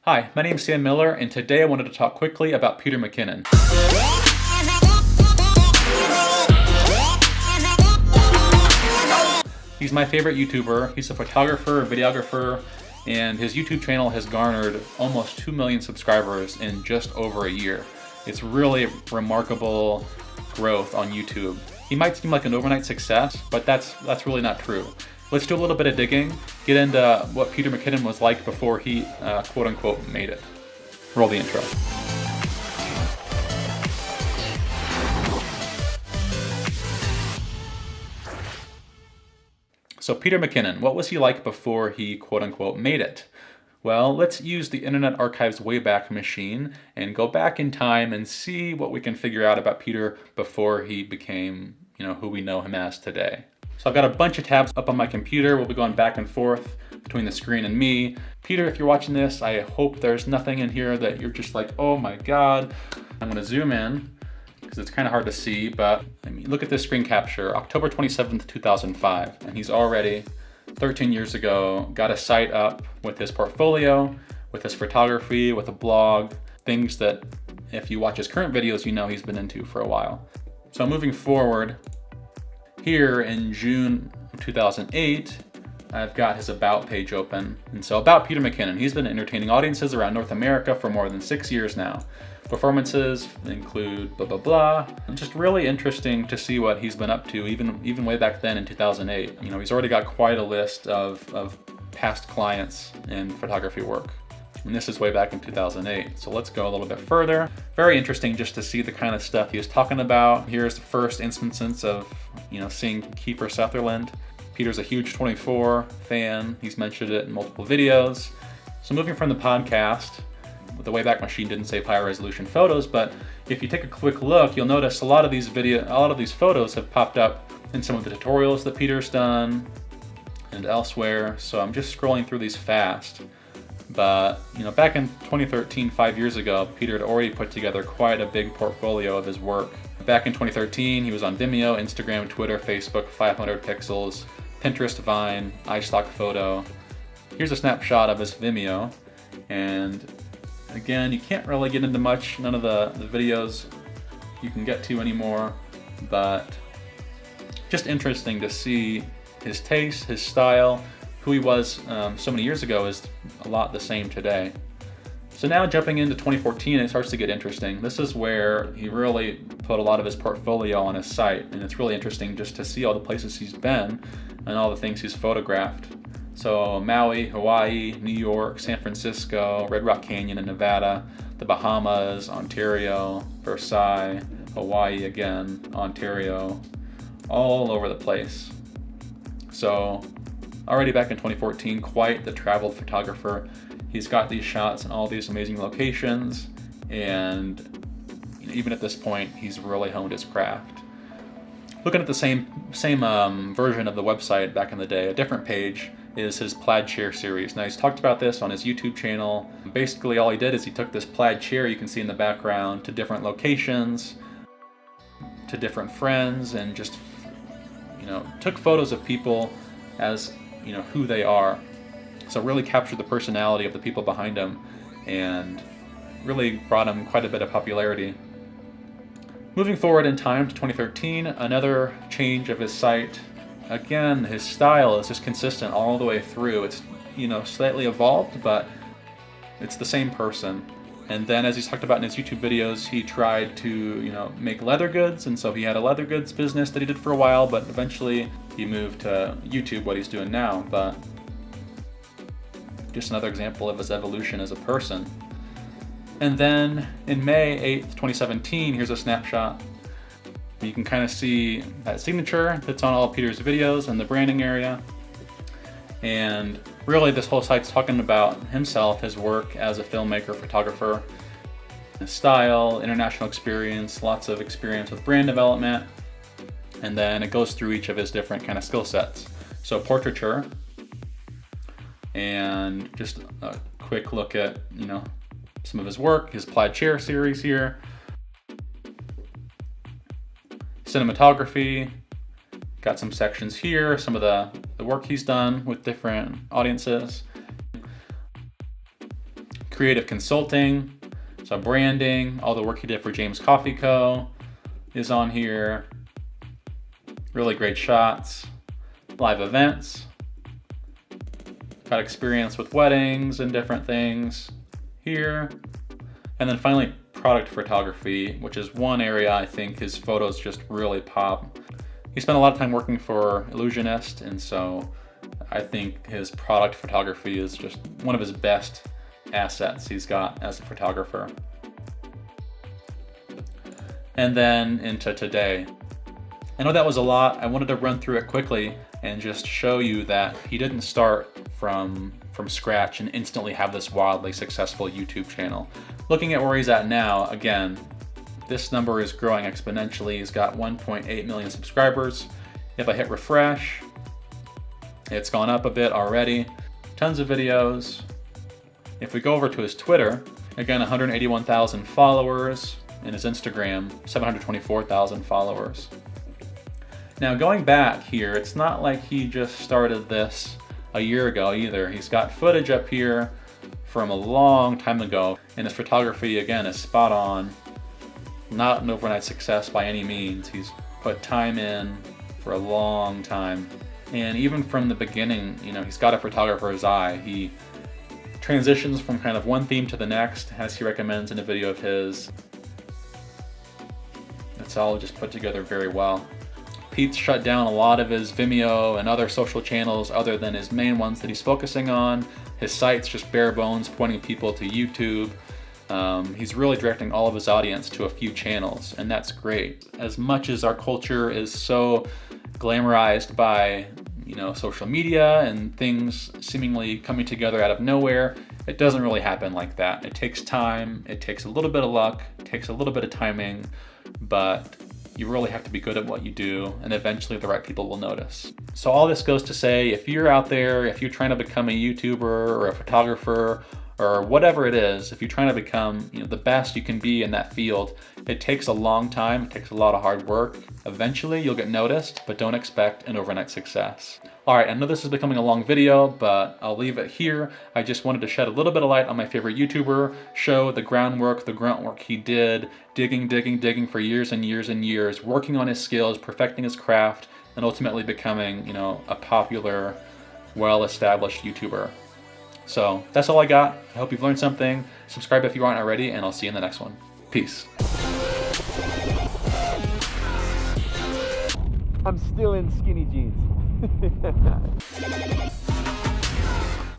Hi, my name is Sam Miller, and today I wanted to talk quickly about Peter McKinnon. He's my favorite YouTuber. He's a photographer, videographer, and his YouTube channel has garnered almost 2 million subscribers in just over a year. It's really remarkable growth on YouTube. He might seem like an overnight success, but that's really not true. Let's do a little bit of digging, get into what Peter McKinnon was like before he quote unquote made it. Roll the intro. So Peter McKinnon, what was he like before he quote unquote made it? Well, let's use the Internet Archive's Wayback Machine and go back in time and see what we can figure out about Peter before he became, who we know him as today. So I've got a bunch of tabs up on my computer. We'll be going back and forth between the screen and me. Peter, if you're watching this, I hope there's nothing in here that you're just like, oh my God. I'm gonna zoom in because it's kind of hard to see, but look at this screen capture, October 27th, 2005. And he's already 13 years ago, got a site up with his portfolio, with his photography, with a blog, things that if you watch his current videos, you know he's been into for a while. So moving forward, here in June 2008, I've got his About page open. And so about Peter McKinnon, he's been entertaining audiences around North America for more than 6 years now. Performances include blah, blah, blah. Just really interesting to see what he's been up to, even way back then in 2008. He's already got quite a list of past clients in photography work. And this is way back in 2008. So let's go a little bit further. Very interesting just to see the kind of stuff he was talking about. Here's the first instances of, seeing Kiefer Sutherland. Peter's a huge 24 fan. He's mentioned it in multiple videos. So moving from the podcast, the Wayback Machine didn't save high resolution photos, but if you take a quick look, you'll notice a lot of these photos have popped up in some of the tutorials that Peter's done and elsewhere. So I'm just scrolling through these fast. But back in 2013, 5 years ago, Peter had already put together quite a big portfolio of his work. Back in 2013, he was on Vimeo, Instagram, Twitter, Facebook, 500 pixels, Pinterest, Vine, iStock Photo. Here's a snapshot of his Vimeo. And again, you can't really get into much, none of the videos you can get to anymore, but just interesting to see his taste, his style. Who he was so many years ago is a lot the same today. So now jumping into 2014, it starts to get interesting. This is where he really put a lot of his portfolio on his site, and it's really interesting just to see all the places he's been and all the things he's photographed. So Maui, Hawaii, New York, San Francisco, Red Rock Canyon in Nevada, the Bahamas, Ontario, Versailles, Hawaii again, Ontario, all over the place. So already back in 2014, quite the traveled photographer. He's got these shots in all these amazing locations, and even at this point, he's really honed his craft. Looking at the same version of the website back in the day, a different page is his plaid chair series. Now he's talked about this on his YouTube channel. Basically all he did is he took this plaid chair you can see in the background to different locations, to different friends, and just took photos of people as who they are. So really captured the personality of the people behind him and really brought him quite a bit of popularity. Moving forward in time to 2013, another change of his site. Again, his style is just consistent all the way through. It's slightly evolved, but it's the same person. And then, as he's talked about in his YouTube videos, he tried to make leather goods, and so he had a leather goods business that he did for a while, but eventually he moved to YouTube, what he's doing now. But just another example of his evolution as a person. And then in May 8th, 2017, here's a snapshot. You can kind of see that signature that's on all of Peter's videos and the branding area. And really this whole site's talking about himself, his work as a filmmaker, photographer, his style, international experience, lots of experience with brand development. And then it goes through each of his different kind of skill sets. So portraiture, and just a quick look at, some of his work, his plaid chair series here. Cinematography, got some sections here, some of the work he's done with different audiences. creative consulting, so branding, all the work he did for James Coffee Co. is on here. Really great shots. Live events. Got experience with weddings and different things here. And then finally, product photography, which is one area I think his photos just really pop. He spent a lot of time working for Illusionist, and so I think his product photography is just one of his best assets he's got as a photographer. And then into today. I know that was a lot. I wanted to run through it quickly and just show you that he didn't start from scratch and instantly have this wildly successful YouTube channel. Looking at where he's at now, again, this number is growing exponentially. He's got 1.8 million subscribers. If I hit refresh, it's gone up a bit already. Tons of videos. If we go over to his Twitter, again, 181,000 followers, and his Instagram, 724,000 followers. Now going back here, it's not like he just started this a year ago either. He's got footage up here from a long time ago, and his photography, again, is spot on. Not an overnight success by any means. He's put time in for a long time. And even from the beginning, you know, he's got a photographer's eye. He transitions from kind of one theme to the next, as he recommends in a video of his. It's all just put together very well. Pete's shut down a lot of his Vimeo and other social channels other than his main ones that he's focusing on. His site's just bare bones, pointing people to YouTube. He's really directing all of his audience to a few channels, and that's great. As much as our culture is so glamorized by, you know, social media and things seemingly coming together out of nowhere, it doesn't really happen like that. It takes time, it takes a little bit of luck, it takes a little bit of timing, but you really have to be good at what you do, and eventually the right people will notice. So all this goes to say, if you're out there, if you're trying to become a YouTuber or a photographer or whatever it is, if you're trying to become, you know, the best you can be in that field, it takes a long time, it takes a lot of hard work. Eventually you'll get noticed, but don't expect an overnight success. All right, I know this is becoming a long video, but I'll leave it here. I just wanted to shed a little bit of light on my favorite YouTuber, show the groundwork, the grunt work he did, digging for years and years and years, working on his skills, perfecting his craft, and ultimately becoming, you know, a popular, well-established YouTuber. So that's all I got. I hope you've learned something. Subscribe if you aren't already, and I'll see you in the next one. Peace. I'm still in skinny jeans.